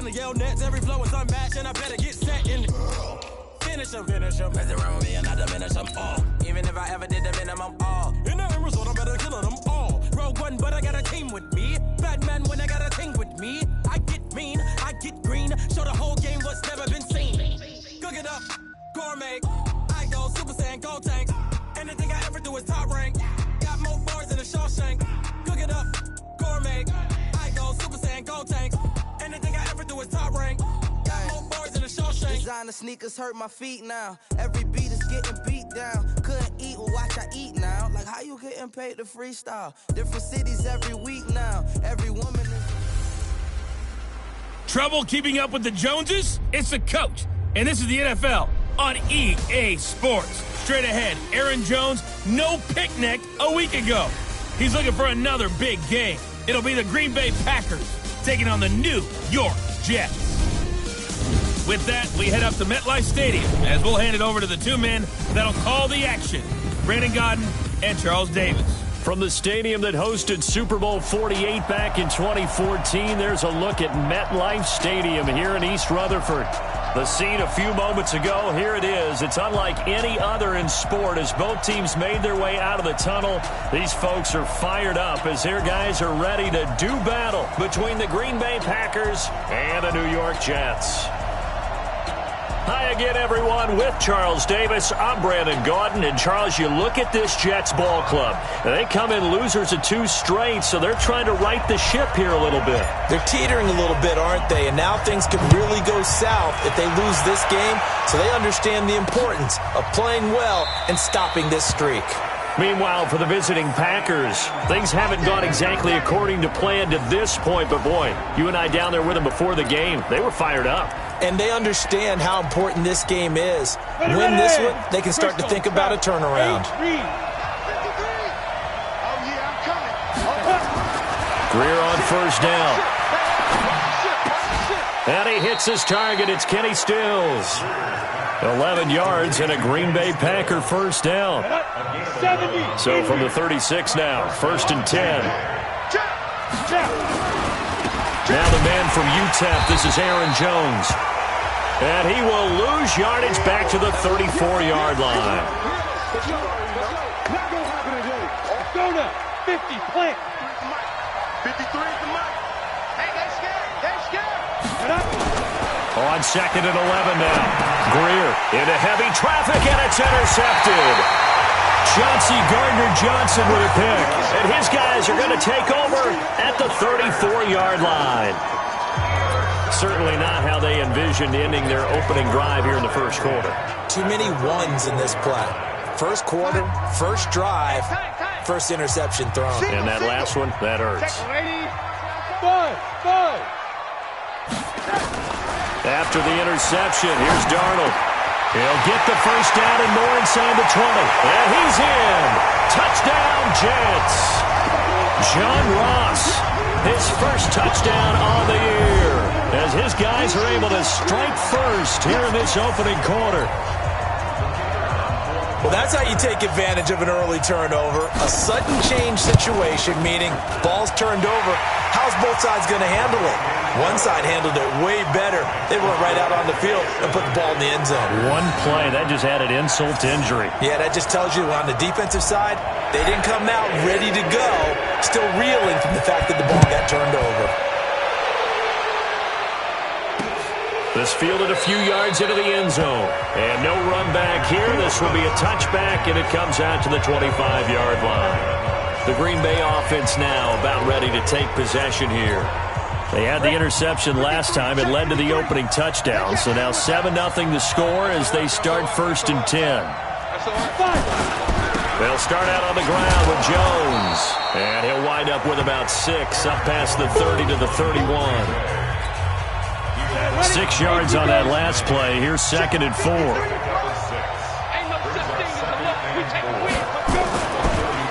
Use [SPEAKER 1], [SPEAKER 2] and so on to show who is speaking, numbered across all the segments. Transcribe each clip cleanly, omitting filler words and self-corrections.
[SPEAKER 1] in the Yale Nets. Every flow is unmatched, and I better get set in. Finish him. Mess around with me and I diminish them all. Even if I ever did the minimum, all. In the end result, I'm better killing them all. Rogue One, but I got a team with me. Batman when I got a team with me. I get mean, I get green. Show the whole game what's never been seen. Cook it up, gourmet. I go Super Saiyan, gold tanks. Anything I ever do is top rank. Got more bars than a Shawshank. Cook it up, gourmet. I go Super Saiyan, gold tanks. Anything I ever do is top rank. Got more bars than a Shawshank.
[SPEAKER 2] Designer sneakers hurt my feet now. Every beat is getting beat down. Couldn't eat, well watch I eat now. Like how you getting paid to freestyle? Different cities every week now. Every woman is...
[SPEAKER 3] Trouble keeping up with the Joneses? It's the coach. And this is the NFL on EA Sports. Straight ahead, Aaron Jones, no picnic a week ago. He's looking for another big game. It'll be the Green Bay Packers taking on the New York Jets. With that, we head up to MetLife Stadium as we'll hand it over to the two men that'll call the action, Brandon Gaudin and Charles Davis.
[SPEAKER 4] From the stadium that hosted Super Bowl 48 back in 2014, there's a look at MetLife Stadium here in East Rutherford. The scene a few moments ago, here it is. It's unlike any other in sport as both teams made their way out of the tunnel. These folks are fired up as their guys are ready to do battle between the Green Bay Packers and the New York Jets. Hi again, everyone. With Charles Davis, I'm Brandon Gaudin. And, Charles, you look at this Jets ball club. They come in losers of 2 straight, so they're trying to right the ship here a little bit.
[SPEAKER 5] They're teetering a little bit, aren't they? And now things could really go south if they lose this game, so they understand the importance of playing well and stopping this streak.
[SPEAKER 4] Meanwhile, for the visiting Packers, things haven't gone exactly according to plan to this point. But, boy, you and I down there with them before the game, they were fired up.
[SPEAKER 5] And they understand how important this game is. Win this one, they can start to think about a turnaround.
[SPEAKER 4] Greer on first down. And he hits his target. It's Kenny Stills. 11 yards and a Green Bay Packer first down. So from the 36 now, 1st and 10. Now the man from UTEP, this is Aaron Jones. And he will lose yardage back to the 34-yard line.
[SPEAKER 6] Go now, 50, plant.
[SPEAKER 7] 53 is the mark. Hey, they're scared.
[SPEAKER 4] On 2nd and 11 now. Greer into heavy traffic, and it's intercepted. Chauncey Gardner-Johnson with a pick. And his guys are going to take over at the 34-yard line. Certainly not how they envisioned ending their opening drive here in the first quarter.
[SPEAKER 5] Too many ones in this play. First quarter, first drive, first interception thrown.
[SPEAKER 4] And that last one, that hurts. After the interception, here's Darnold. He'll get the first down and more inside the 20. And he's in. Touchdown, Jets. John Ross, his first touchdown on the year, as his guys are able to strike first here in this opening quarter.
[SPEAKER 5] Well, that's how you take advantage of an early turnover. A sudden change situation, meaning ball's turned over. How's both sides going to handle it? One side handled it way better. They went right out on the field and put the ball in the end zone.
[SPEAKER 4] One play, that just added insult to injury.
[SPEAKER 5] Yeah, that just tells you on the defensive side, they didn't come out ready to go, still reeling from the fact that the ball got turned over.
[SPEAKER 4] This fielded a few yards into the end zone. And no run back here. This will be a touchback, and it comes out to the 25-yard line. The Green Bay offense now about ready to take possession here. They had the interception last time. It led to the opening touchdown. So now 7-0 the score as they start 1st and 10. They'll start out on the ground with Jones. And he'll wind up with about 6 up past the 30 to the 31. 6 yards on that last play. Here's 2nd and 4.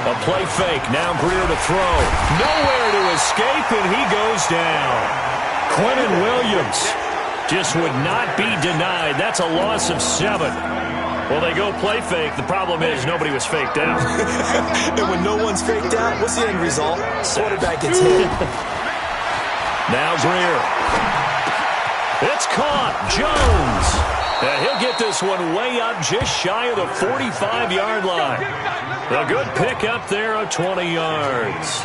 [SPEAKER 4] A play fake. Now Greer to throw. Nowhere to escape, and he goes down. Quentin Williams just would not be denied. That's a loss of 7. Well, they go play fake. The problem is nobody was faked out.
[SPEAKER 5] And when no one's faked out, what's the end result? Quarterback gets hit.
[SPEAKER 4] Now Greer. It's caught. Jones. And he'll get this one way up just shy of the 45-yard line. A good pickup there of 20 yards.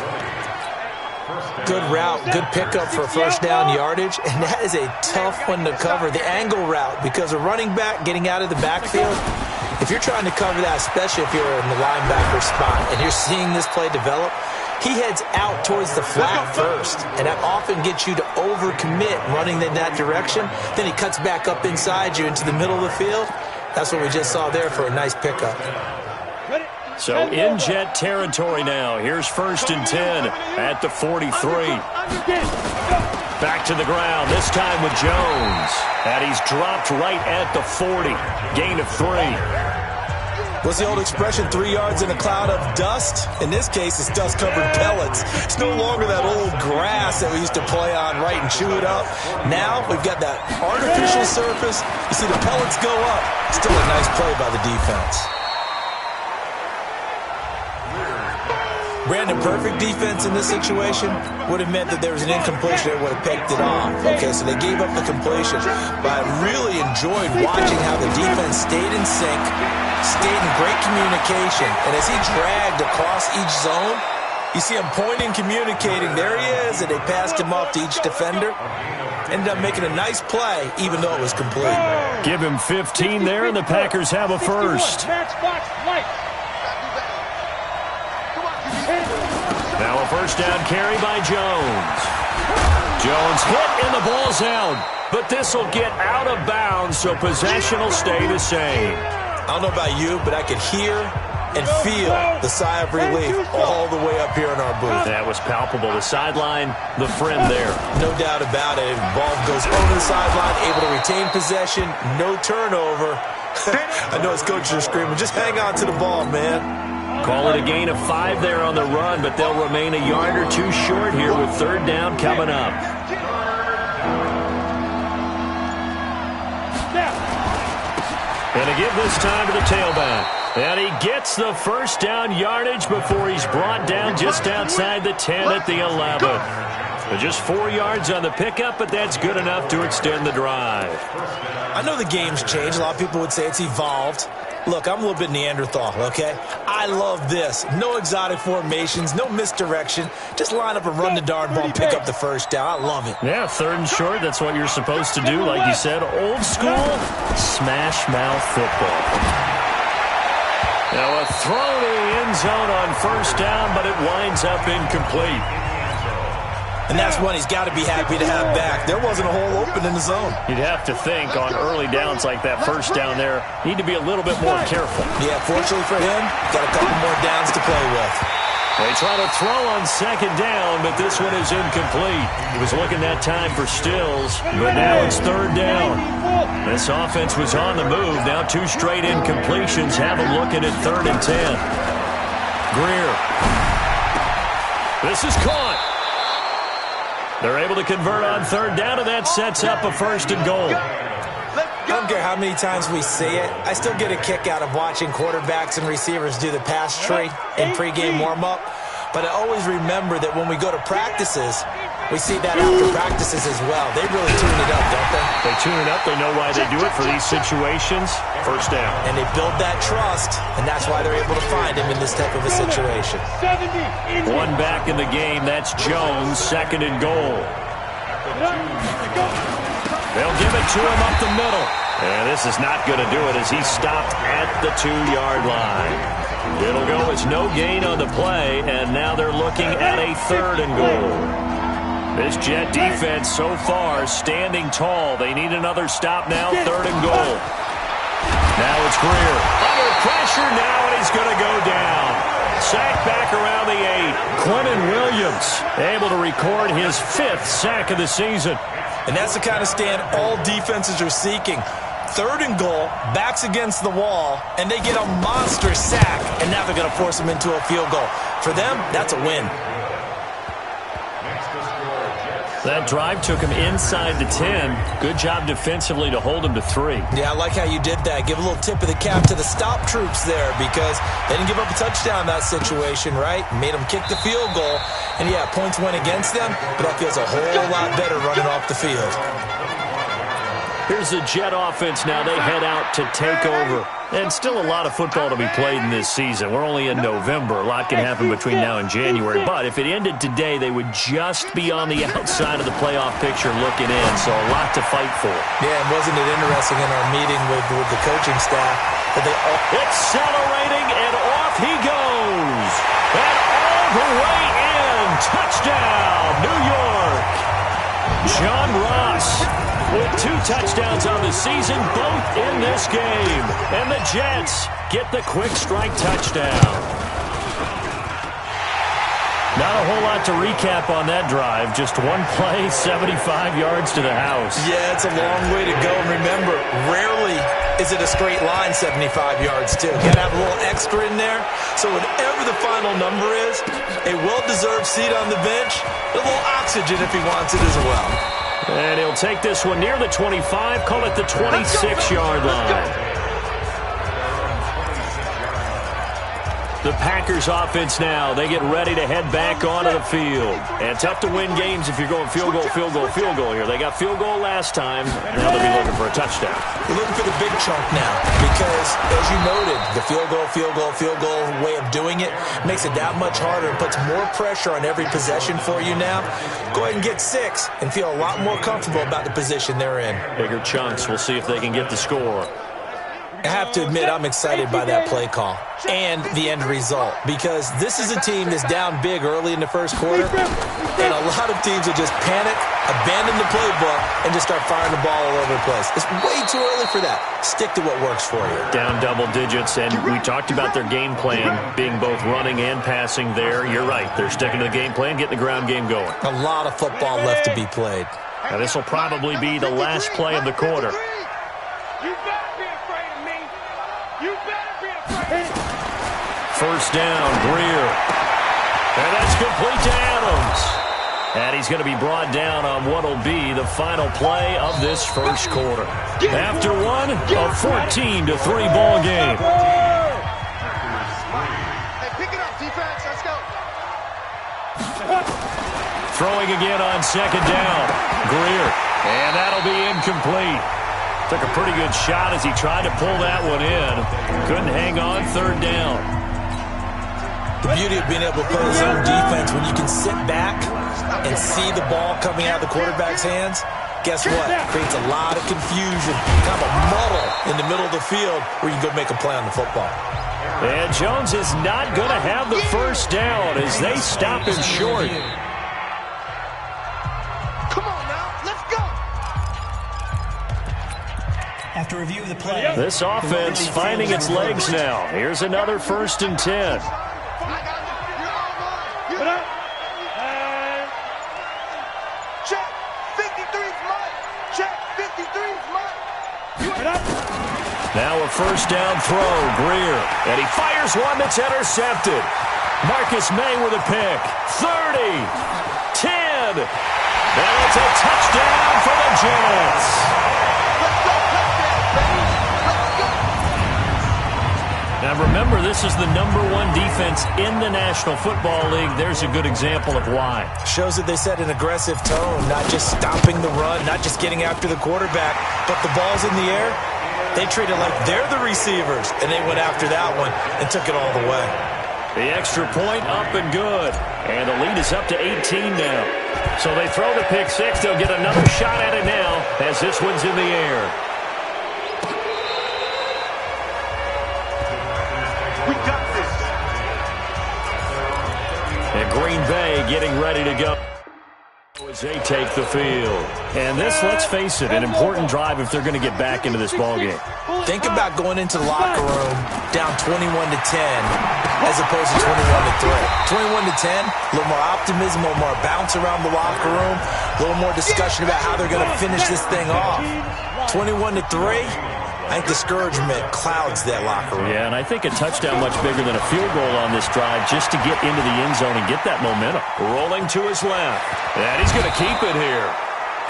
[SPEAKER 5] Good route, good pickup for first down yardage, and that is a tough one to cover, the angle route, because a running back getting out of the backfield, if you're trying to cover that, especially if you're in the linebacker spot and you're seeing this play develop, he heads out towards the flat first, and that often gets you to overcommit running in that direction. Then he cuts back up inside you into the middle of the field. That's what we just saw there for a nice pickup.
[SPEAKER 4] So in Jet territory now. Here's 1st and 10 at the 43. Back to the ground, this time with Jones. And he's dropped right at the 40. Gain of 3.
[SPEAKER 5] What's the old expression, 3 yards in a cloud of dust? In this case, it's dust-covered pellets. It's no longer that old grass that we used to play on, right, and chew it up. Now we've got that artificial surface. You see the pellets go up. Still a nice play by the defense. Brandon, perfect defense in this situation would have meant that there was an incompletion that would have picked it off. Okay, so they gave up the completion. But I really enjoyed watching how the defense stayed in sync, stayed in great communication. And as he dragged across each zone, you see him pointing, communicating. There he is, and they passed him off to each defender. Ended up making a nice play, even though it was complete.
[SPEAKER 4] Give him 15 there, and the Packers have a first. Now a first down carry by Jones. Jones hit and the ball's out. But this will get out of bounds, so possession will stay the same.
[SPEAKER 5] I don't know about you, but I could hear and feel the sigh of relief all the way up here in our booth.
[SPEAKER 4] That was palpable. The sideline, the friend there.
[SPEAKER 5] No doubt about it. Ball goes over the sideline, able to retain possession, no turnover. I know his coaches are screaming, just hang on to the ball, man.
[SPEAKER 4] Call it a gain of 5 there on the run, but they'll remain a yard or two short here with 3rd down coming up. And to give this time to the tailback. And he gets the first down yardage before he's brought down just outside the 10 at the 11. Just 4 yards on the pickup, but that's good enough to extend the drive.
[SPEAKER 5] I know the game's changed. A lot of people would say it's evolved. Look, I'm a little bit Neanderthal, okay? I love this. No exotic formations, no misdirection. Just line up and run the darn ball and pick up the first down. I love it.
[SPEAKER 4] Yeah, 3rd and short, that's what you're supposed to do. Like you said, old school, smash mouth football. Now a throw to the end zone on 1st down, but it winds up incomplete.
[SPEAKER 5] And that's one he's got to be happy to have back. There wasn't a hole open in the zone.
[SPEAKER 4] You'd have to think on early downs like that first down there, need to be a little bit more careful.
[SPEAKER 5] Yeah, fortunately for him, got a couple more downs to play with.
[SPEAKER 4] They try to throw on 2nd down, but this one is incomplete. He was looking that time for Stills, but now it's 3rd down. This offense was on the move. Now 2 straight incompletions. Have a look at it, 3rd and 10. Greer. This is caught. They're able to convert on 3rd down, and that sets up a 1st and goal.
[SPEAKER 5] I don't care how many times we see it. I still get a kick out of watching quarterbacks and receivers do the pass tree in pregame warm-up. But I always remember that when we go to practices, we see that after practices as well. They really tune it up, don't they?
[SPEAKER 4] They tune it up. They know why they do it for these situations. 1st down.
[SPEAKER 5] And they build that trust, and that's why they're able to find him in this type of a situation.
[SPEAKER 4] 1 back in the game. That's Jones, 2nd and goal. They'll give it to him up the middle. And this is not going to do it as he's stopped at the 2-yard line. It'll go as no gain on the play, and now they're looking at a 3rd and goal. This Jet defense so far standing tall. They need another stop now, 3rd and goal. Now it's Greer. Under pressure now, and he's going to go down. Sack back around the 8. Quentin Williams able to record his 5th sack of the season.
[SPEAKER 5] And that's the kind of stand all defenses are seeking. 3rd and goal, backs against the wall, and they get a monster sack, and now they're going to force them into a field goal. For them, that's a win.
[SPEAKER 4] That drive took him inside the 10. Good job defensively to hold him to 3.
[SPEAKER 5] Yeah, I like how you did that. Give a little tip of the cap to the stop troops there because they didn't give up a touchdown in that situation, right? Made them kick the field goal. And, yeah, points went against them, but that feels a whole lot better running off the field.
[SPEAKER 4] Here's the Jet offense now. They head out to take over. And still a lot of football to be played in this season. We're only in November. A lot can happen between now and January. But if it ended today, they would just be on the outside of the playoff picture looking in. So a lot to fight for.
[SPEAKER 5] Yeah, and wasn't it interesting in our meeting with the coaching staff that they all...
[SPEAKER 4] Accelerating, and off he goes. And all the way in. Touchdown, New York. John Ross with 2 touchdowns on the season, both in this game. And the Jets get the quick strike touchdown. Not a whole lot to recap on that drive. Just one play, 75 yards to the house.
[SPEAKER 5] Yeah, it's a long way to go. And remember, rarely is it a straight line 75 yards, too. Got to have a little extra in there. So whatever the final number is, a well-deserved seat on the bench, a little oxygen if he wants it as well.
[SPEAKER 4] And he'll take this one near the 25, call it the 26-yard line. The Packers offense now, they get ready to head back onto the field. And tough to win games if you're going field goal, field goal, field goal here. They got field goal last time. Now they'll be looking for a touchdown.
[SPEAKER 5] We're looking for the big chunk now because, as you noted, the field goal way of doing it makes it that much harder and puts more pressure on every possession for you now. Go ahead and get 6 and feel a lot more comfortable about the position they're in.
[SPEAKER 4] Bigger chunks. We'll see if they can get the score.
[SPEAKER 5] I have to admit, I'm excited by that play call and the end result because this is a team that's down big early in the first quarter, and a lot of teams will just panic, abandon the playbook, and just start firing the ball all over the place. It's way too early for that. Stick to what works for you.
[SPEAKER 4] Down double digits, and we talked about their game plan being both running and passing there. You're right. They're sticking to the game plan, getting the ground game going.
[SPEAKER 5] A lot of football left to be played.
[SPEAKER 4] Now, this will probably be the last play of the quarter. First down, Greer. And that's complete to Adams. And he's going to be brought down on what will be the final play of this first quarter. After one, a 14-3 ball game.
[SPEAKER 7] Hey, pick it up, defense. Let's go.
[SPEAKER 4] Throwing again on second down. Greer. And that'll be incomplete. Took a pretty good shot as he tried to pull that one in. Couldn't hang on third down.
[SPEAKER 5] The beauty of being able to play zone defense when you can sit back and see the ball coming out of the quarterback's hands, guess what? Creates a lot of confusion, kind of a muddle in the middle of the field where you can go make a play on the football.
[SPEAKER 4] And Jones is not going to have the first down as they stop him short.
[SPEAKER 7] Come on now, let's go.
[SPEAKER 8] After review of the play,
[SPEAKER 4] this offense finding its legs now. Here's another 1st and 10.
[SPEAKER 7] Check, 53's mine. Check, 53's mine.
[SPEAKER 4] Now a first down throw, Greer. And he fires one that's intercepted. Marcus May with a pick. 30, 10. And it's a touchdown for the Jets. Now remember, this is the #1 defense in the National Football League. There's a good example of why.
[SPEAKER 5] Shows that they set an aggressive tone, not just stopping the run, not just getting after the quarterback, but the ball's in the air. They treat it like they're the receivers, and they went after that one and took it all the way.
[SPEAKER 4] The extra point up and good. And the lead is up to 18 now. So they throw the pick six. They'll get another shot at it now as this one's in the air.
[SPEAKER 7] We got this.
[SPEAKER 4] And Green Bay getting ready to go as they take the field. And this, let's face it, an important drive if they're going to get back into this ballgame.
[SPEAKER 5] Think about going into the locker room down 21-10 as opposed to 21-3. 21-10, a little more optimism, a little more bounce around the locker room, a little more discussion about how they're going to finish this thing off. 21-3. I think discouragement clouds that locker room.
[SPEAKER 4] Yeah, and I think a touchdown much bigger than a field goal on this drive just to get into the end zone and get that momentum. Rolling to his left. And he's going to keep it here.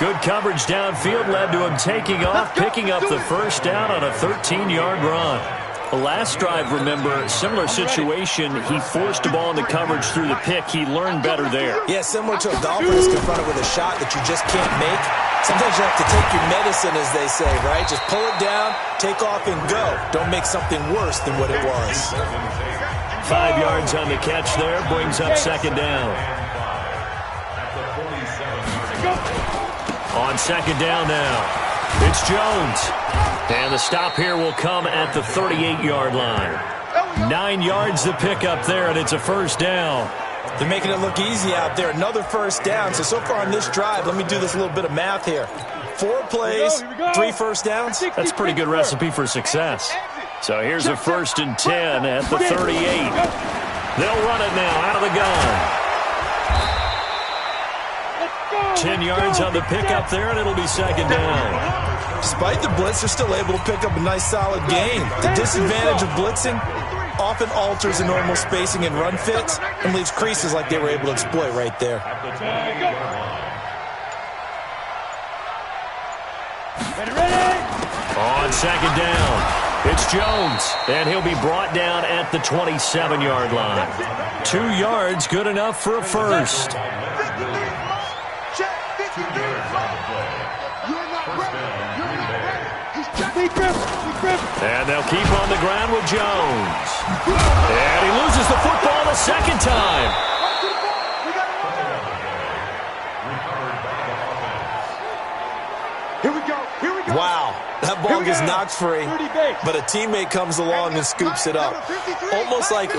[SPEAKER 4] Good coverage downfield led to him taking off, picking up the first down on a 13-yard run. The last drive, remember, similar situation. He forced the ball into coverage through the pick. He learned better there.
[SPEAKER 5] Yeah, similar to a golfer that's confronted with a shot that you just can't make. Sometimes you have to take your medicine, as they say, right? Just pull it down, take off, and go. Don't make something worse than what it was.
[SPEAKER 4] 5 yards on the catch there, brings up second down. On second down now, it's Jones. And the stop here will come at the 38-yard line. 9 yards to pick up there, and it's a first down.
[SPEAKER 5] They're making it look easy out there. Another first down. So far on this drive, let me do this little bit of math here. 4 plays, 3 first downs.
[SPEAKER 4] That's a pretty good recipe for success. So here's a 1st and 10 at the 38. They'll run it now out of the gun. 10 yards on the pickup there, and it'll be second down.
[SPEAKER 5] Despite the blitz, they're still able to pick up a nice solid gain. The disadvantage of blitzing often alters the normal spacing and run fits and leaves creases like they were able to exploit right there.
[SPEAKER 4] On second down, it's Jones, and he'll be brought down at the 27-yard line. 2 yards, good enough for a first. And they'll keep on the ground with Jones. And he loses the football the second time.
[SPEAKER 7] Here we go.
[SPEAKER 5] Wow, that ball gets knocked free, but a teammate comes along and scoops it up. It's almost like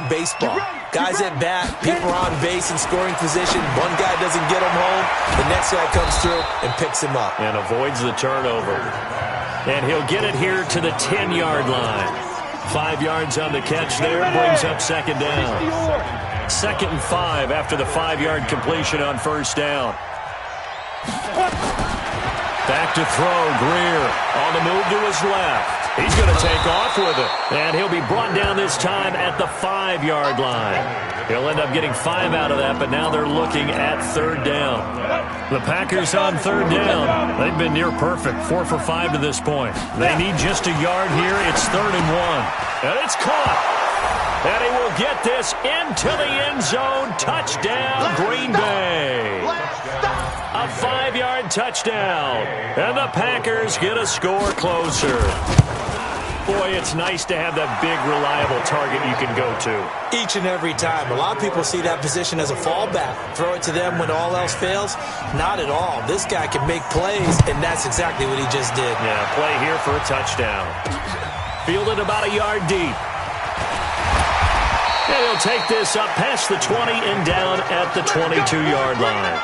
[SPEAKER 5] baseball. Guys at bat, people are on base in scoring position. One guy doesn't get him home, the next guy comes through and picks him up.
[SPEAKER 4] And avoids the turnover. And he'll get it here to the 10-yard line. 5 yards on the catch there, brings up second down. 2nd and 5 after the 5-yard completion on first down. Back to throw, Greer on the move to his left. He's going to take off with it. And he'll be brought down this time at the 5-yard line. He'll end up getting 5 out of that, but now they're looking at third down. The Packers on third down. They've been near perfect, 4 for 5 to this point. They need just a yard here. It's 3rd and 1. And it's caught. And he will get this into the end zone. Touchdown, Green Bay. A 5-yard touchdown. And the Packers get a score closer. Boy, it's nice to have that big, reliable target you can go to.
[SPEAKER 5] Each and every time. A lot of people see that position as a fallback. Throw it to them when all else fails. Not at all. This guy can make plays, and that's exactly what he just did.
[SPEAKER 4] Yeah, play here for a touchdown. Fielded about a yard deep. And he'll take this up past the 20 and down at the 22-yard line.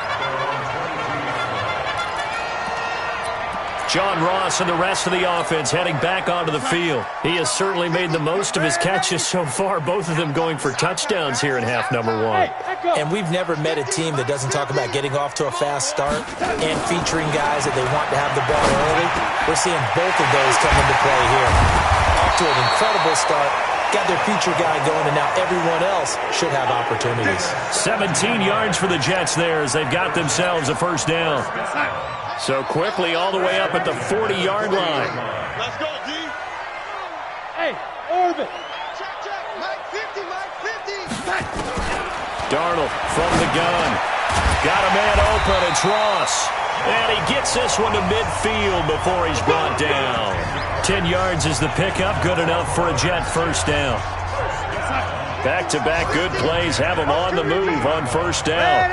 [SPEAKER 4] John Ross and the rest of the offense heading back onto the field. He has certainly made the most of his catches so far, both of them going for touchdowns here in half number 1.
[SPEAKER 5] And we've never met a team that doesn't talk about getting off to a fast start and featuring guys that they want to have the ball early. We're seeing both of those come into play here. Off to an incredible start. Got their feature guy going, and now everyone else should have opportunities.
[SPEAKER 4] 17 yards for the Jets there as they've got themselves a first down. So quickly all the way up at the 40-yard line.
[SPEAKER 7] Let's go, D.
[SPEAKER 6] Hey, Orbit.
[SPEAKER 7] Check. Mike 50, Mike 50.
[SPEAKER 4] Darnold from the gun. Got a man open. It's Ross. And he gets this one to midfield before he's brought down. 10 yards is the pickup. Good enough for a Jet first down. Back-to-back good plays have him on the move on first down.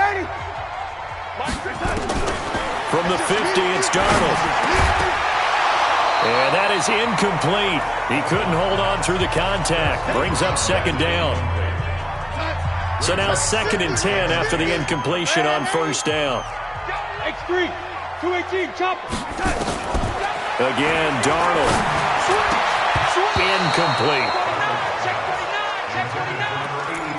[SPEAKER 4] From the 50, it's Darnold. And that is incomplete. He couldn't hold on through the contact. Brings up second down. So now 2nd and 10 after the incompletion on first down.
[SPEAKER 6] X3, 218, chop.
[SPEAKER 4] Again, Darnold. Incomplete.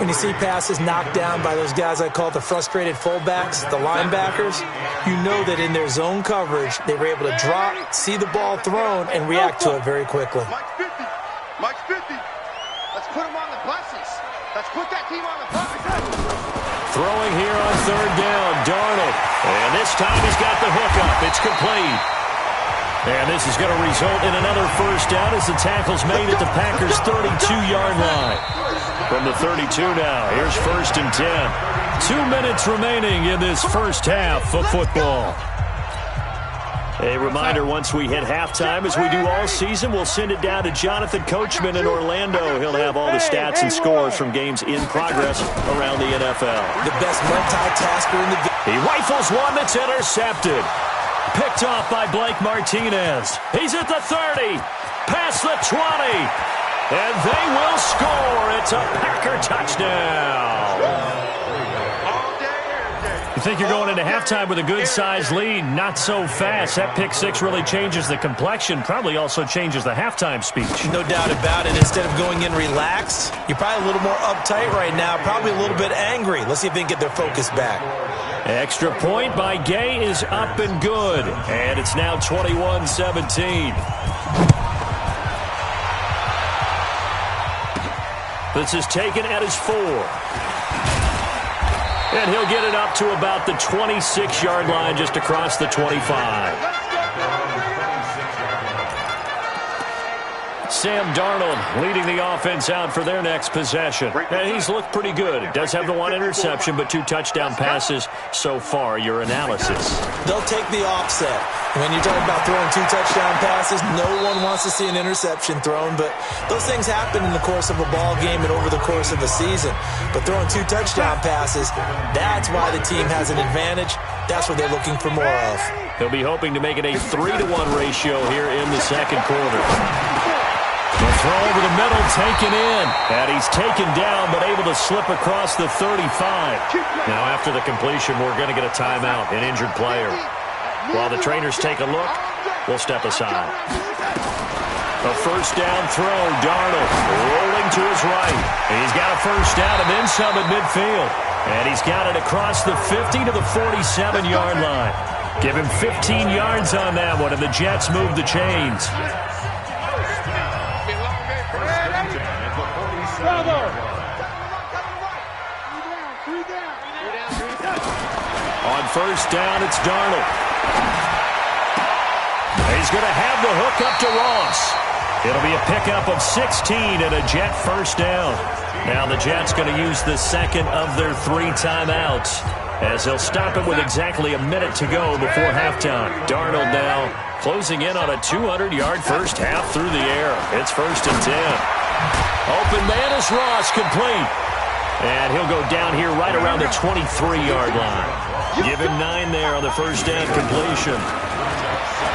[SPEAKER 5] When you see passes knocked down by those guys I call the frustrated fullbacks, the linebackers, you know that in their zone coverage, they were able to drop, see the ball thrown, and react to it very quickly.
[SPEAKER 7] Mike's 50. Mike's 50. Let's put him on the buses. Let's put that team on the buses.
[SPEAKER 4] Throwing here on third down, Darnold. And this time he's got the hook up. It's complete. And this is going to result in another first down as the tackle's made at the Packers' 32-yard line. From the 32 now, here's 1st and 10. 2 minutes remaining in this first half of football. A reminder, once we hit halftime, as we do all season, we'll send it down to Jonathan Coachman in Orlando. He'll have all the stats and scores from games in progress around the NFL.
[SPEAKER 5] The best multitasker in the game.
[SPEAKER 4] He rifles one that's intercepted. Picked off by Blake Martinez. He's at the 30, past the 20, and they will score. It's a Packer touchdown. You think you're going into halftime with a good-sized lead. Not so fast. That pick six really changes the complexion, probably also changes the halftime speech.
[SPEAKER 5] No doubt about it. Instead of going in relaxed, you're probably a little more uptight right now, probably a little bit angry. Let's see if they can get their focus back.
[SPEAKER 4] Extra point by Gay is up and good. And it's now 21-17. This is taken at his 4. And he'll get it up to about the 26-yard line, just across the 25. Sam Darnold leading the offense out for their next possession. And he's looked pretty good. Does have the one interception, but 2 touchdown passes so far. Your analysis.
[SPEAKER 5] They'll take the offset. When you're talking about throwing 2 touchdown passes, no one wants to see an interception thrown, but those things happen in the course of a ball game and over the course of the season. But throwing 2 touchdown passes, that's why the team has an advantage. That's what they're looking for more of.
[SPEAKER 4] He'll be hoping to make it a 3-to-1 ratio here in the second quarter. The throw over the middle, taken in. And he's taken down, but able to slip across the 35. Now, after the completion, we're going to get a timeout, an injured player. While the trainers take a look, we'll step aside. A first down throw, Darnold rolling to his right. He's got a first down and then some at midfield. And he's got it across the 50 to the 47-yard line. Give him 15 yards on that one, and the Jets move the chains. On first down, it's Darnold. He's going to have the hook up to Ross. It'll be a pickup of 16 and a Jet first down. Now the Jets going to use the second of their 3 timeouts, as they'll stop it with exactly a minute to go before halftime. Darnold now closing in on a 200-yard first half through the air. It's 1st and 10. Open man is Ross, complete. And he'll go down here right around the 23-yard line. Give him 9 there on the first down completion.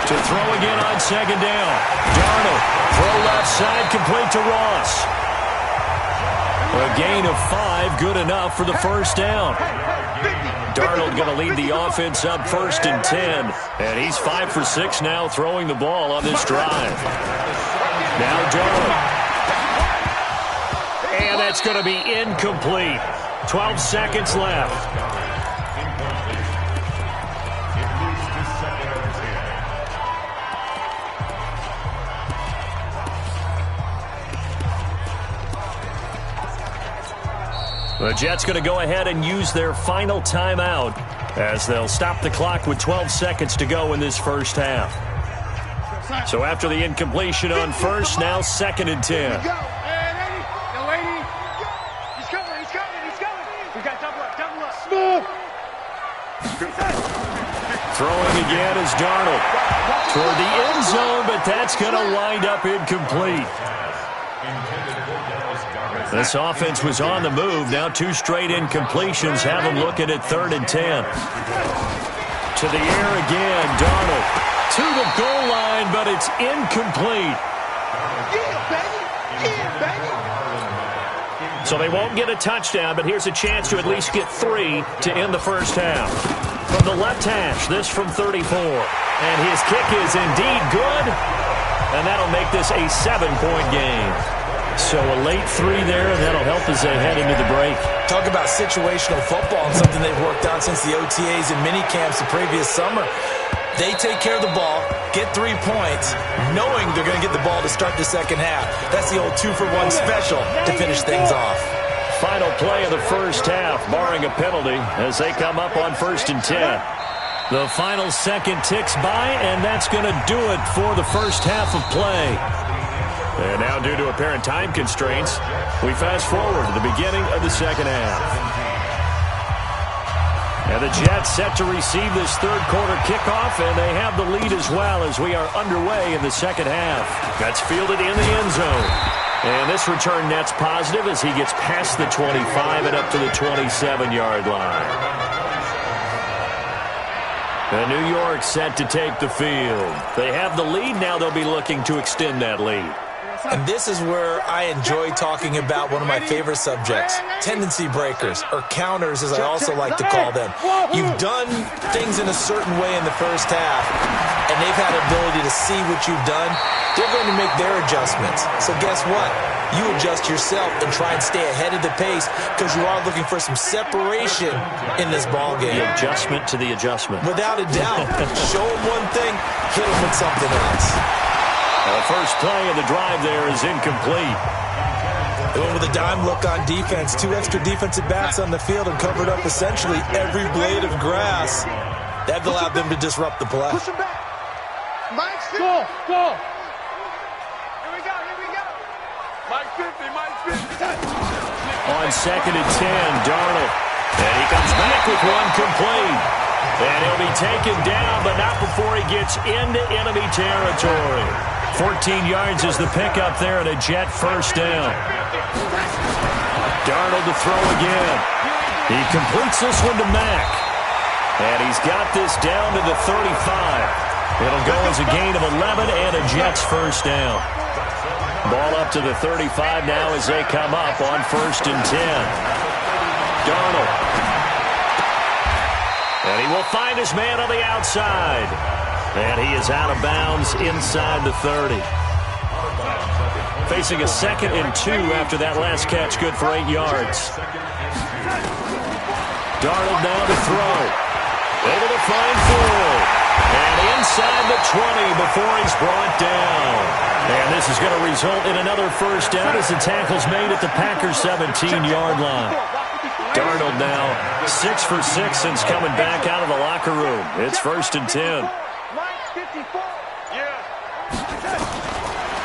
[SPEAKER 4] To throw again on second down. Darnold, throw left side, complete to Ross. A gain of 5, good enough for the first down. Darnold going to lead the offense up 1st and 10. And he's 5 for 6 now throwing the ball on this drive. Now Darnold. And that's going to be incomplete. 12 seconds left. The Jets going to go ahead and use their final timeout, as they'll stop the clock with 12 seconds to go in this first half. So after the incompletion on first, now 2nd and 10. Throwing again is Darnold toward the end zone, but that's going to wind up incomplete. This offense was on the move. Now 2 straight incompletions have them looking at 3rd and 10. To the air again, Darnold to the goal line, but it's incomplete. So they won't get a touchdown, but here's a chance to at least get 3 to end the first half. From the left hash, this from 34. And his kick is indeed good, and that'll make this a 7-point game. So a late 3 there, and that'll help as they head into the break.
[SPEAKER 5] Talk about situational football, and something they've worked on since the OTAs and mini camps the previous summer. They take care of the ball, get 3 points, knowing they're going to get the ball to start the second half. That's the old 2-for-1 special to finish things off.
[SPEAKER 4] Final play of the first half, barring a penalty, as they come up on 1st and 10. The final second ticks by, and that's going to do it for the first half of play. And now, due to apparent time constraints, we fast forward to the beginning of the second half. And the Jets set to receive this third quarter kickoff, and they have the lead as well as we are underway in the second half. That's fielded in the end zone. And this return net's positive as he gets past the 25 and up to the 27-yard line. And New York set to take the field. They have the lead. Now they'll be looking to extend that lead.
[SPEAKER 5] And this is where I enjoy talking about one of my favorite subjects, tendency breakers, or counters as I also like to call them. You've done things in a certain way in the first half, and they've had ability to see what you've done. They're going to make their adjustments. So guess what? You adjust yourself and try and stay ahead of the pace because you are looking for some separation in this ball game.
[SPEAKER 4] The adjustment to the adjustment.
[SPEAKER 5] Without a doubt. Show them one thing, hit them with something else.
[SPEAKER 4] The first play of the drive there is incomplete.
[SPEAKER 5] Going with a dime look on defense. 2 extra defensive backs on the field and covered up essentially every blade of grass. That allowed them to disrupt the play.
[SPEAKER 7] Push him back. Mike's 50.
[SPEAKER 6] Go.
[SPEAKER 7] Here we go. Mike's 50, Mike's 50.
[SPEAKER 4] On second and 10, Darnold. And he comes back with one complete. And he'll be taken down, but not before he gets into enemy territory. 14 yards is the pickup there and a Jet first down. Darnold to throw again. He completes this one to Mack. And he's got this down to the 35. It'll go as a gain of 11 and a Jets first down. Ball up to the 35 now as they come up on first and 10. Darnold. And he will find his man on the outside. And he is out of bounds inside the 30. Facing a 2nd and 2 after that last catch, good for 8 yards. Darnold now to throw. Able to find Ford. And inside the 20 before he's brought down. And this is going to result in another first down as the tackle's made at the Packers' 17-yard line. Darnold now 6 for 6 since coming back out of the locker room. It's first and 10.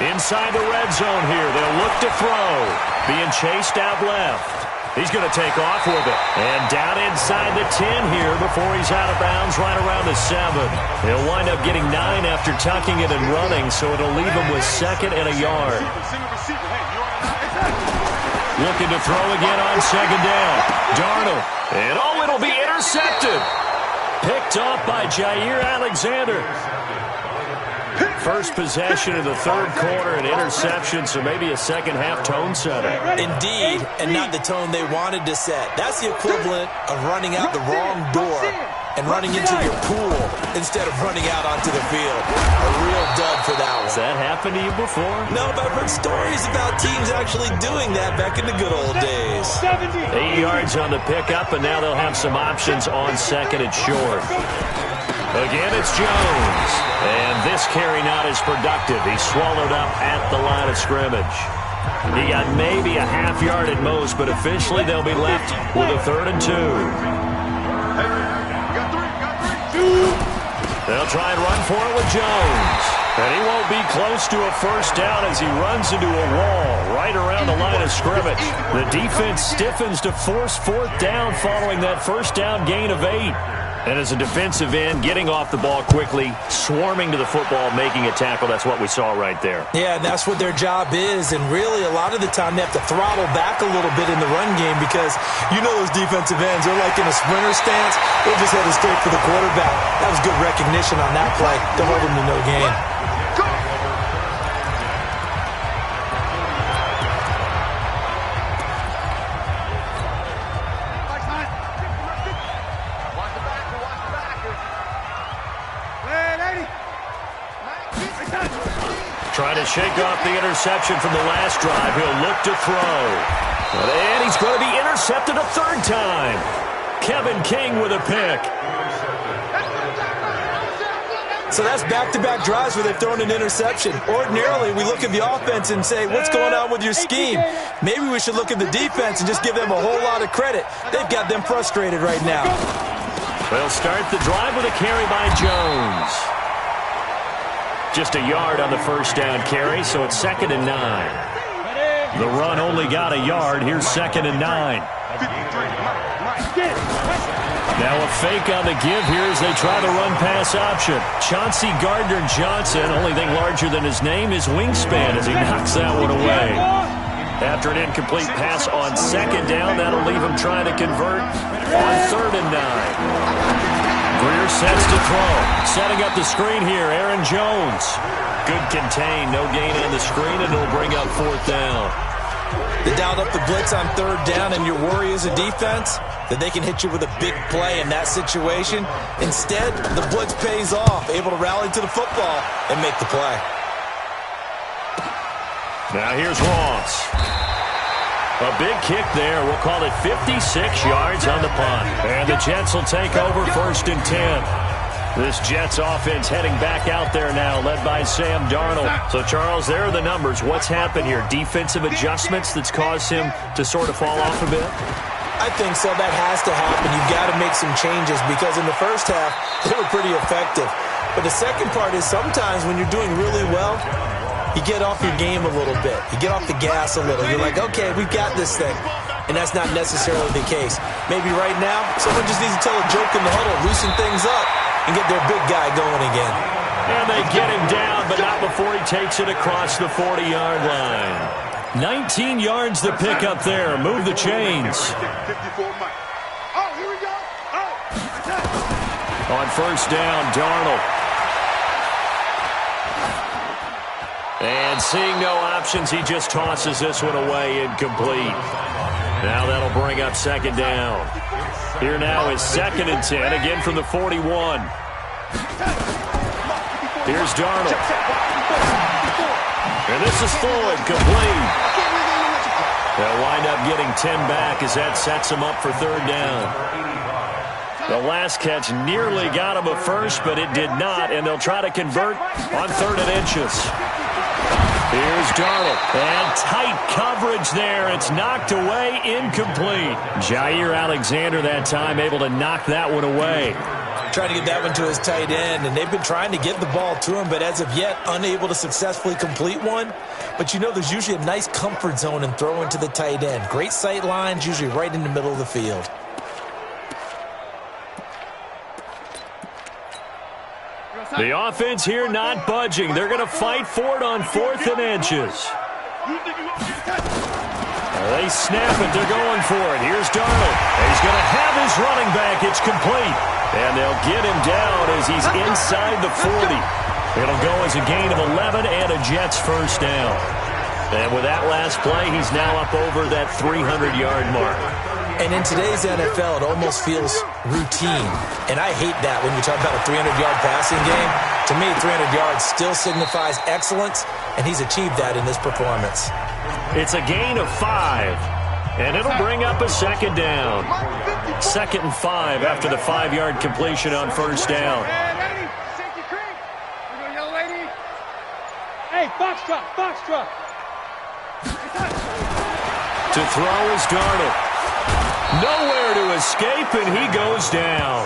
[SPEAKER 4] Inside the red zone here. They'll look to throw. Being chased out left. He's going to take off with it. And down inside the 10 here before he's out of bounds right around the 7. He'll wind up getting 9 after tucking it and running, so it'll leave him with 2nd and a yard. Looking to throw again on 2nd down. Darnold. And it'll be intercepted. Picked off by Jair Alexander. First possession of the third quarter, an interception, so maybe a second-half tone setter.
[SPEAKER 5] Indeed, and not the tone they wanted to set. That's the equivalent of running out the wrong door and running into your pool instead of running out onto the field. A real dud for that one.
[SPEAKER 4] Has that happened to you before?
[SPEAKER 5] No, but I've heard stories about teams actually doing that back in the good old days.
[SPEAKER 4] 8 yards on the pickup, and now they'll have some options on 2nd and short. Again, it's Jones. And this carry not as productive. He's swallowed up at the line of scrimmage. He got maybe a half yard at most, but officially they'll be left with a 3rd and 2. They'll try and run for it with Jones. And he won't be close to a first down as he runs into a wall right around the line of scrimmage. The defense stiffens to force 4th down following that first down gain of 8. And as a defensive end, getting off the ball quickly, swarming to the football, making a tackle, that's what we saw right there.
[SPEAKER 5] Yeah, and that's what their job is. And really, a lot of the time, they have to throttle back a little bit in the run game because you know those defensive ends, they're like in a sprinter stance. They're just headed straight for the quarterback. That was good recognition on that play to hold them to no gain.
[SPEAKER 4] Trying to shake off the interception from the last drive. He'll look to throw. And he's going to be intercepted a 3rd time. Kevin King with a pick.
[SPEAKER 5] So that's back-to-back drives where they've thrown an interception. Ordinarily, we look at the offense and say, what's going on with your scheme? Maybe we should look at the defense and just give them a whole lot of credit. They've got them frustrated right now.
[SPEAKER 4] They'll start the drive with a carry by Jones. Just a yard on the first down carry, so it's 2nd and 9. The run only got a yard. Here's 2nd and 9. Now a fake on the give here as they try the run-pass option. Chauncey Gardner-Johnson, only thing larger than his name is wingspan as he knocks that one away. After an incomplete pass on second down, that'll leave him trying to convert on 3rd and 9. Greer sets to throw. Setting up the screen here, Aaron Jones. Good contain, no gain on the screen, and it'll bring up 4th down.
[SPEAKER 5] They dialed up the blitz on 3rd down, and your worry as a defense that they can hit you with a big play in that situation. Instead, the blitz pays off, able to rally to the football and make the play.
[SPEAKER 4] Now here's Ross. A big kick there. We'll call it 56 yards on the punt. And the Jets will take over 1st and 10. This Jets offense heading back out there now, led by Sam Darnold. So, Charles, there are the numbers. What's happened here? Defensive adjustments that's caused him to sort of fall off a bit?
[SPEAKER 5] I think so. That has to happen. You've got to make some changes because in the first half, they were pretty effective. But the second part is sometimes when you're doing really well, you get off your game a little bit. You get off the gas a little. You're like, okay, we've got this thing. And that's not necessarily the case. Maybe right now, someone just needs to tell a joke in the huddle, loosen things up, and get their big guy going again.
[SPEAKER 4] And they get him down, but not before he takes it across the 40-yard line. 19 yards to pick up there. Move the chains. On 1st down, Darnold. And seeing no options, he just tosses this one away, incomplete. Now that'll bring up 2nd down. Here now is 2nd and 10, again from the 41. Here's Darnold. And this is Floyd, complete. They'll wind up getting 10 back as that sets him up for 3rd down. The last catch nearly got him a first, but it did not, and they'll try to convert on 3rd and inches. Here's Darnold, and tight coverage there. It's knocked away, incomplete. Jair Alexander that time able to knock that one away.
[SPEAKER 5] Trying to get that one to his tight end, and they've been trying to get the ball to him, but as of yet, unable to successfully complete one. But you know there's usually a nice comfort zone in throwing to the tight end. Great sight lines, usually right in the middle of the field.
[SPEAKER 4] The offense here not budging. They're going to fight for it on 4th and inches. They snap it. They're going for it. Here's Darnold. He's going to have his running back. It's complete. And they'll get him down as he's inside the 40. It'll go as a gain of 11 and a Jets 1st down. And with that last play, he's now up over that 300-yard mark.
[SPEAKER 5] And in today's NFL, it almost feels routine. And I hate that when you talk about a 300-yard passing game. To me, 300 yards still signifies excellence, and he's achieved that in this performance.
[SPEAKER 4] It's a gain of 5, and it'll bring up a 2nd down. 2nd and 5 after the 5-yard completion on 1st down.
[SPEAKER 6] Hey, box truck.
[SPEAKER 4] To throw is Darnold. Nowhere to escape, and he goes down.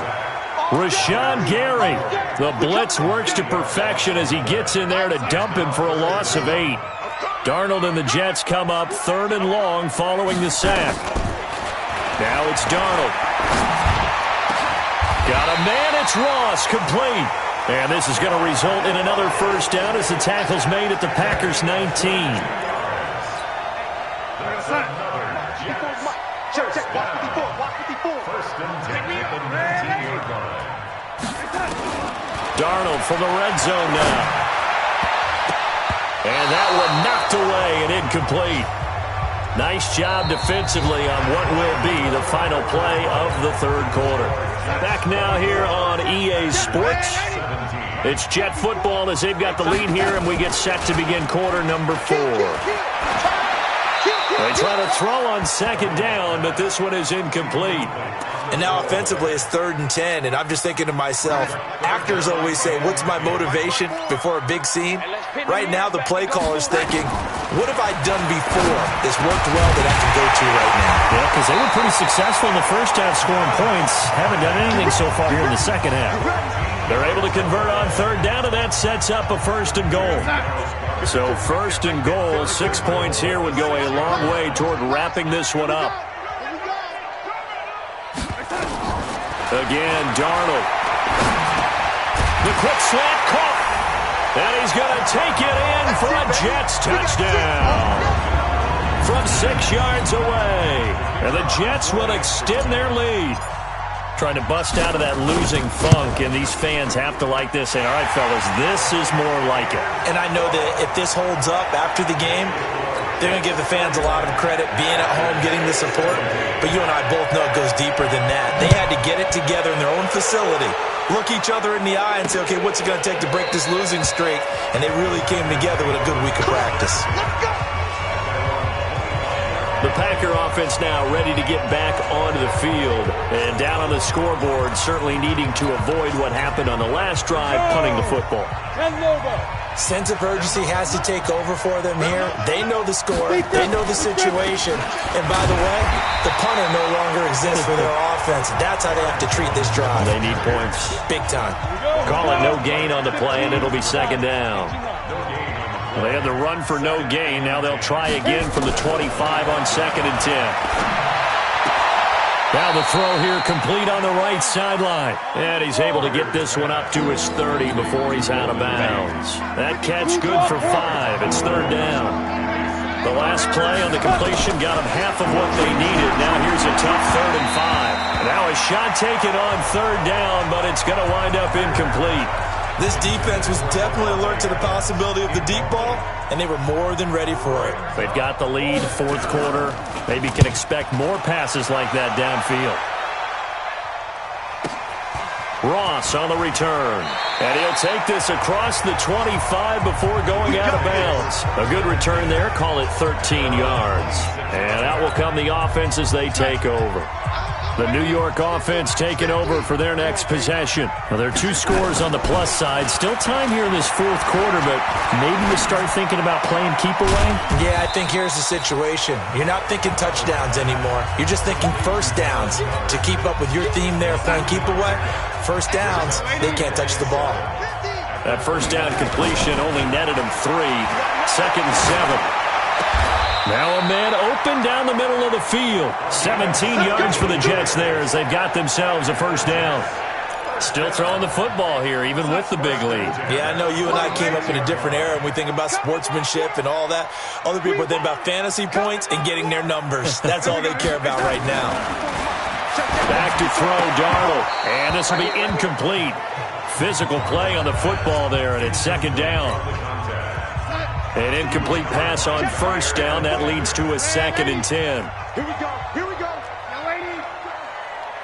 [SPEAKER 4] Rashawn Gary. The blitz works to perfection as he gets in there to dump him for a loss of 8. Darnold and the Jets come up 3rd and long following the sack. Now it's Darnold. Got a man, it's Ross, complete. And this is going to result in another 1st down as the tackle's made at the Packers' 19. Darnold from the red zone now. And that one knocked away and incomplete. Nice job defensively on what will be the final play of the 3rd quarter. Back now here on EA Sports. It's Jet football as they've got the lead here, and we get set to begin quarter number 4. They try to throw on 2nd down, but this one is incomplete.
[SPEAKER 5] And now offensively it's 3rd and 10, and I'm just thinking to myself, actors always say, what's my motivation before a big scene? Right now the play caller's thinking, what have I done before that's worked well that I can go to right now?
[SPEAKER 3] Yeah, because they were pretty successful in the first half scoring points. Haven't done anything so far here in the second half.
[SPEAKER 4] They're able to convert on 3rd down, and that sets up a 1st and goal. So 1st and goal, 6 points here would go a long way toward wrapping this one up. Again, Darnold. The quick slant caught. And he's going to take it in for a Jets touchdown. From 6 yards away. And the Jets will extend their lead. Trying to bust out of that losing funk, and these fans have to like this. And all right, fellas, this is more like it.
[SPEAKER 5] And I know that if this holds up after the game, they're going to give the fans a lot of credit being at home, getting the support. But you and I both know it goes deeper than that. They had to get it together in their own facility, look each other in the eye and say, okay, what's it going to take to break this losing streak? And they really came together with a good week of practice.
[SPEAKER 4] The Packer offense now ready to get back onto the field. And down on the scoreboard, certainly needing to avoid what happened on the last drive, punting the football.
[SPEAKER 5] Sense of urgency has to take over for them here. They know the score. They know the situation. And by the way, the punter no longer exists for their offense. That's how they have to treat this drive.
[SPEAKER 4] They need points.
[SPEAKER 5] Big time.
[SPEAKER 4] Call it no gain on the play, and it'll be second down. Well, they had the run for no gain. Now they'll try again from the 25 on 2nd and 10. Now the throw here complete on the right sideline. And he's able to get this one up to his 30 before he's out of bounds. That catch good for 5. It's third down. The last play on the completion got them half of what they needed. Now here's a tough 3rd and 5. Now a shot taken on third down, but it's going to wind up incomplete.
[SPEAKER 5] This defense was definitely alert to the possibility of the deep ball, and they were more than ready for it.
[SPEAKER 4] They've got the lead, fourth quarter. Maybe can expect more passes like that downfield. Ross on the return. And he'll take this across the 25 before going out of bounds. A good return there. Call it 13 yards. And out will come the offense as they take over. The New York offense taking over for their next possession. Well, there are 2 scores on the plus side. Still time here in this fourth quarter, but maybe you start thinking about playing keep away?
[SPEAKER 5] Yeah, I think here's the situation. You're not thinking touchdowns anymore. You're just thinking first downs. To keep up with your theme there, playing keep away, first downs, they can't touch the ball.
[SPEAKER 4] That first down completion only netted them 3. 2nd and 7. Now a man open down the middle of the field. 17 yards for the Jets there as they've got themselves a first down. Still throwing the football here, even with the big lead.
[SPEAKER 5] Yeah, I know you and I came up in a different era, and we think about sportsmanship and all that. Other people think about fantasy points and getting their numbers. That's all they care about right now.
[SPEAKER 4] Back to throw, Darnold. And this will be incomplete. Physical play on the football there, and it's second down. An incomplete pass on first down. That leads to a 2nd and 10.
[SPEAKER 7] Here we go. Here we go. Now, lady.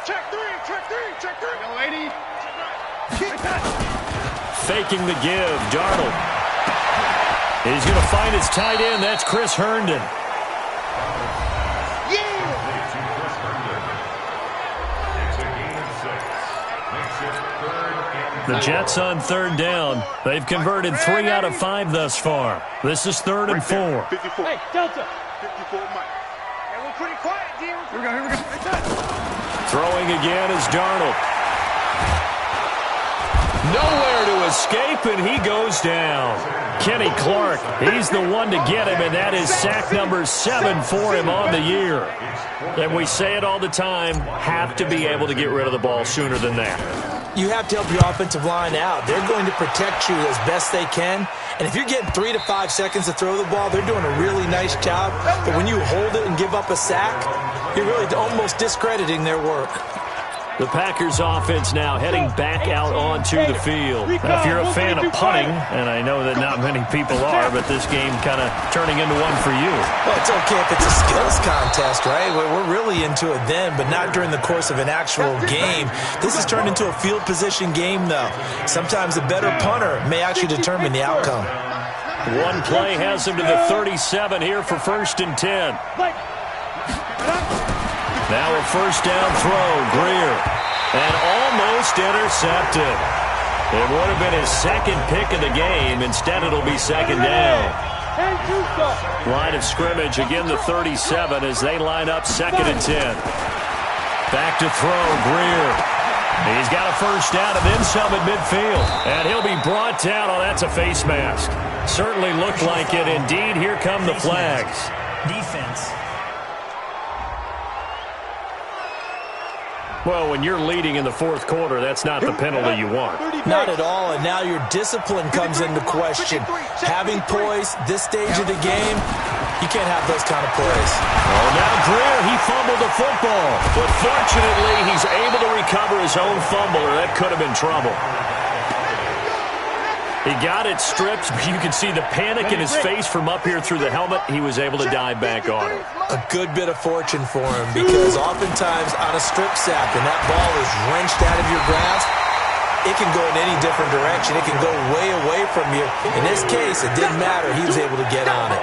[SPEAKER 7] Check 3. Check 3. Check 3. Now, lady.
[SPEAKER 4] Faking the give. Darnold. He's going to find his tight end. That's Chris Herndon. The Jets on third down. They've converted 3 out of 5 thus far. This is 3rd and 4.
[SPEAKER 6] 54. Hey, Delta.
[SPEAKER 7] 54, Mike.
[SPEAKER 6] Hey, we're pretty quiet, dear. Here we go, here we go.
[SPEAKER 4] Throwing again is Darnold. Nowhere to escape, and he goes down. Kenny Clark, he's the one to get him, and that is sack number 7 for him on the year. And we say it all the time, have to be able to get rid of the ball sooner than that.
[SPEAKER 5] You have to help your offensive line out. They're going to protect you as best they can. And if you're getting 3 to 5 seconds to throw the ball, they're doing a really nice job. But when you hold it and give up a sack, you're really almost discrediting their work.
[SPEAKER 4] The Packers offense now heading back out onto the field. Now, if you're a fan of punting, and I know that not many people are, but this game kind of turning into one for you.
[SPEAKER 5] Well, it's okay if it's a skills contest, right? We're really into it then, but not during the course of an actual game. This has turned into a field position game, though. Sometimes a better punter may actually determine the outcome.
[SPEAKER 4] One play has him to the 37 here for 1st and 10. Now a first down throw, Greer. And almost intercepted. It would have been his 2nd pick of the game. Instead, it'll be 2nd down. Line of scrimmage, again the 37 as they line up 2nd and 10. Back to throw, Greer. He's got a first down and then some at midfield. And he'll be brought down. Oh, that's a face mask. Certainly looked like it. Indeed, here come the flags.
[SPEAKER 8] Defense.
[SPEAKER 4] Well, when you're leading in the fourth quarter, that's not the penalty you want.
[SPEAKER 5] Not at all, and now your discipline comes into question. Having poise this stage of the game, you can't have those kind of plays.
[SPEAKER 4] Oh, now Greer, he fumbled the football. But fortunately, he's able to recover his own fumble, or that could have been trouble. He got it stripped. You can see the panic in his face from up here through the helmet. He was able to dive back on it.
[SPEAKER 5] A good bit of fortune for him, because oftentimes on a strip sack, when that ball is wrenched out of your grasp, it can go in any different direction. It can go way away from you. In this case, it didn't matter. He was able to get on it.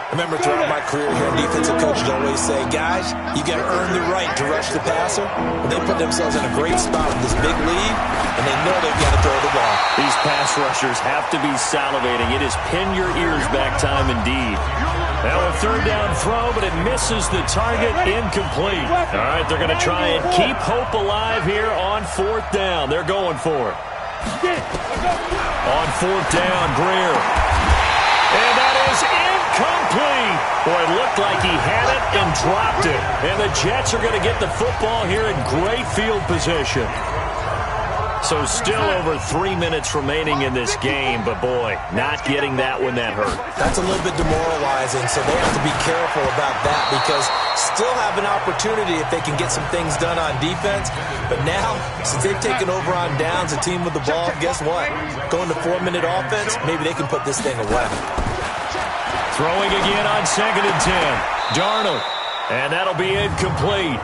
[SPEAKER 5] I remember throughout my career here, defensive coaches always say, guys, you got to earn the right to rush the passer. But they put themselves in a great spot with this big lead, and they know they've got to throw the ball.
[SPEAKER 4] These pass rushers have to be salivating. It is pin your ears back time indeed. Now a third down throw, but it misses the target, incomplete. All right, they're going to try and keep hope alive here on fourth down. They're going for it. On fourth down, Greer. And that is incomplete. Boy, it looked like he had it and dropped it. And the Jets are going to get the football here in great field position. So still over 3 minutes remaining in this game, but boy, not getting that one that hurt.
[SPEAKER 5] That's a little bit demoralizing, so they have to be careful about that, because still have an opportunity if they can get some things done on defense. But now, since they've taken over on downs, a team with the ball, guess what? Going to 4-minute offense, maybe they can put this thing away.
[SPEAKER 4] Throwing again on 2nd and 10. Darnold, and that'll be incomplete.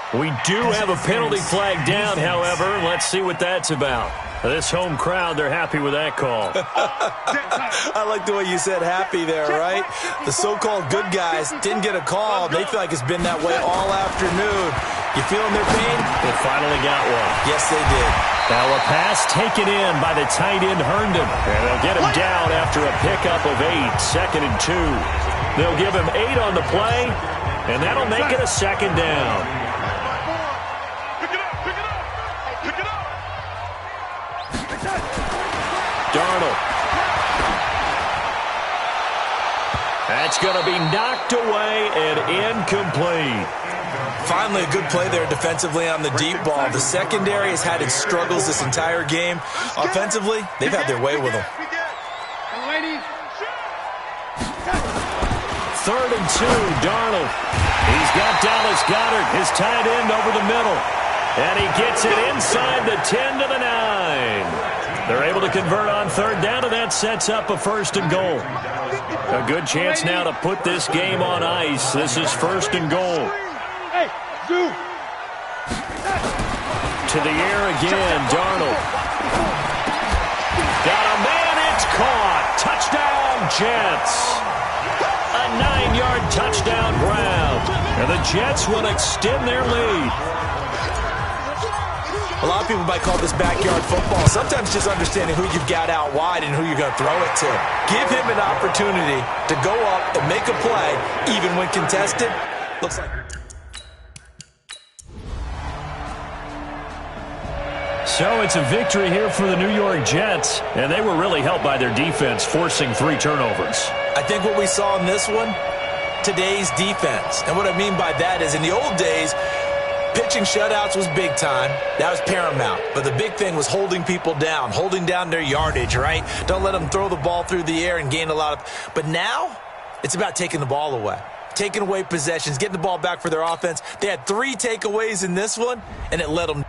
[SPEAKER 4] We do have a penalty flag down, however. Let's see what that's about. This home crowd, they're happy with that call.
[SPEAKER 5] I like the way you said happy there, right? The so-called good guys didn't get a call. They feel like it's been that way all afternoon. You feeling their pain?
[SPEAKER 4] They finally got one.
[SPEAKER 5] Yes, they did.
[SPEAKER 4] Now a pass taken in by the tight end Herndon. And they'll get him down after a pickup of 8, 2nd and 2. They'll give him 8 on the play, and that'll make it a 2nd down. Darnold. That's going to be knocked away and incomplete.
[SPEAKER 5] Finally, a good play there defensively on the deep ball. The secondary has had its struggles this entire game. Offensively, they've had their way with them.
[SPEAKER 4] 3rd and 2, Darnold. He's got Dallas Goedert, his tight end, over the middle. And he gets it inside the 10 to the 9. They're able to convert on 3rd down, and that sets up a 1st and goal. A good chance now to put this game on ice. This is 1st and goal. To the air again, Darnold. Got a man, it's caught. Touchdown, Jets. A 9-yard touchdown ground. And the Jets will extend their lead.
[SPEAKER 5] A lot of people might call this backyard football. Sometimes just understanding who you've got out wide and who you're going to throw it to. Give him an opportunity to go up and make a play, even when contested. Looks like...
[SPEAKER 4] So it's a victory here for the New York Jets, and they were really helped by their defense, forcing 3 turnovers.
[SPEAKER 5] I think what we saw in this one, today's defense. And what I mean by that is, in the old days, pitching shutouts was big time. That was paramount. But the big thing was holding people down, holding down their yardage, right? Don't let them throw the ball through the air and gain a lot of... But now, it's about taking the ball away. Taking away possessions, getting the ball back for their offense. They had 3 takeaways in this one, and it let them...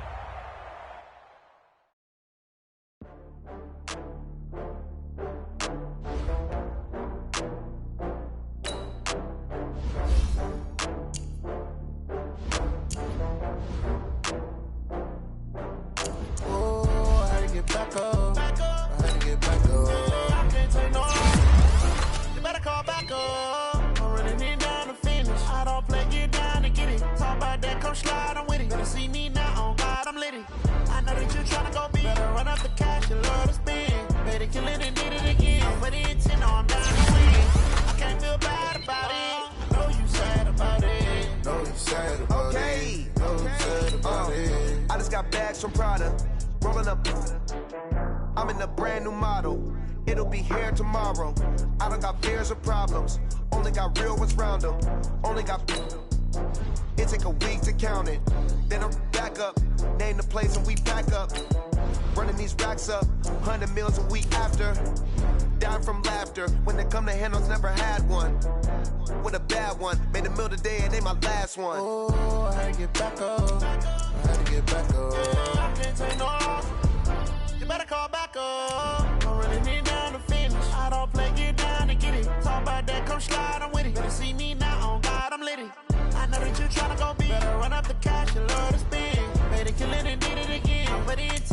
[SPEAKER 9] From Prada, rolling up. I'm in a brand new model. It'll be here tomorrow. I don't got fears or problems. Only got real ones round them. Only got. It take a week to count it. Then I'm back up, name the place and we pack up. Running these racks up, 100 meals a week after. Dying from laughter, when they come to handles, never had one. With a bad one, made a meal today and they my last one.
[SPEAKER 10] Oh, I had to get back up, I had to get back up. I can't take no loss, you better call back up. Don't really need down to finish, I don't play, get down to get it. Talk about that, come slide, I'm with it. Better see me now, on God, I'm litty. I know that you tryna go big, better run up the cash, you love to spend. Better kill it and did it again, I'm ready to